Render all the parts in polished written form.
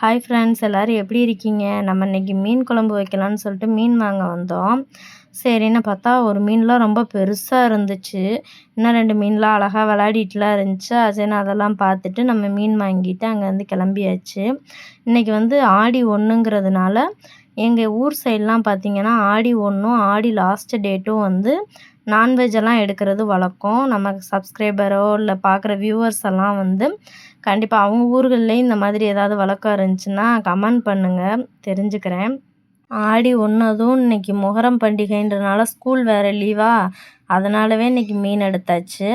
Hi friends, எல்லோரும் எப்படி இருக்கீங்க? நம்ம இன்றைக்கி மீன் குழம்பு வைக்கலான்னு சொல்லிட்டு மீன் வாங்க வந்தோம். சரின்னு பார்த்தா ஒரு மீன்லாம் ரொம்ப பெருசாக இருந்துச்சு. இன்னும் 2 மீன்லாம் அழகாக விளையாடிட்டுலாம் இருந்துச்சு. சரின்னு அதெல்லாம் பார்த்துட்டு நம்ம மீன் வாங்கிட்டு அங்கேருந்து கிளம்பியாச்சு. இன்றைக்கி வந்து ஆடி 1ங்கிறதுனால எங்கள் ஊர் சைட்லாம் பார்த்திங்கன்னா ஆடி 1ம் ஆடி லாஸ்ட் டேட்டும் வந்து நான்வெஜ் எல்லாம் எடுக்கிறது வழக்கம். நம்ம சப்ஸ்கிரைபரோ இல்லை பார்க்குற வியூவர்ஸ் எல்லாம் வந்து கண்டிப்பாக அவங்க ஊர்கள்லேயும் இந்த மாதிரி ஏதாவது வழக்கம் இருந்துச்சுன்னா கமெண்ட் பண்ணுங்கள், தெரிஞ்சுக்கிறேன். ஆடி 1 அதுவும் இன்றைக்கி மொஹரம் பண்டிகைன்றனால ஸ்கூல் வேறு லீவா, அதனாலவே இன்றைக்கி மீன் எடுத்தாச்சு.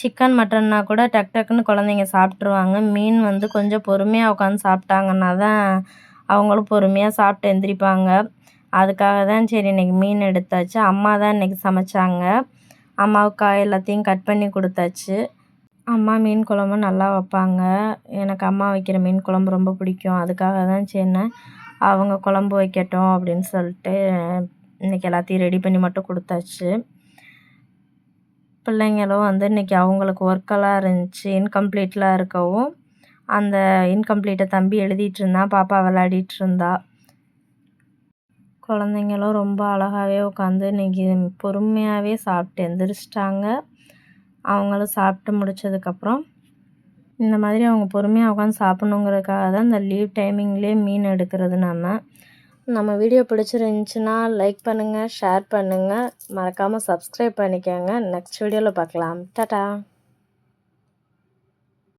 சிக்கன் மட்டன்னா கூட டக் டக்குன்னு குழந்தைங்க சாப்பிட்ருவாங்க. மீன் வந்து கொஞ்சம் பொறுமையாக உட்காந்து சாப்பிட்டாங்கன்னா தான் அவங்களும் பொறுமையாக சாப்பிட்டு எந்திரிப்பாங்க. அதுக்காக தான் சரி இன்றைக்கி மீன் எடுத்தாச்சு. அம்மா தான் இன்றைக்கி சமைச்சாங்க. அம்மாவுக்கு காய் எல்லாத்தையும் கட் பண்ணி கொடுத்தாச்சு. அம்மா மீன் குழம்பு நல்லா வைப்பாங்க. எனக்கு அம்மா வைக்கிற மீன் குழம்பு ரொம்ப பிடிக்கும். அதுக்காக தான் சரின்னு அவங்க குழம்பு வைக்கட்டும் அப்படின்னு சொல்லிட்டு இன்றைக்கி எல்லாத்தையும் ரெடி பண்ணி மட்டும் கொடுத்தாச்சு. பிள்ளைங்களும் வந்து இன்றைக்கி அவங்களுக்கு ஒர்க்கெல்லாம் இருந்துச்சு, இன்கம்ப்ளீட்லாம் இருக்கவும் அந்த இன்கம்ப்ளீட்டை தம்பி எழுதிட்டு இருந்தான், பாப்பா விளையாடிட்டு இருந்தா. குழந்தைங்களும் ரொம்ப அழகாகவே உட்காந்து இன்றைக்கி பொறுமையாகவே சாப்பிட்டு எந்திரிச்சிட்டாங்க. அவங்களும் சாப்பிட்டு முடித்ததுக்கப்புறம் இந்த மாதிரி அவங்க பொறுமையாக உட்காந்து சாப்பிட்ணுங்கிறதுக்காக தான் இந்த லீவ் டைமிங்லேயே மீன் எடுக்கிறது. நம்ம வீடியோ பிடிச்சிருந்துச்சின்னா லைக் பண்ணுங்கள், ஷேர் பண்ணுங்கள், மறக்காமல் சப்ஸ்கிரைப் பண்ணிக்கோங்க. நெக்ஸ்ட் வீடியோவில் பார்க்கலாம். டாடா.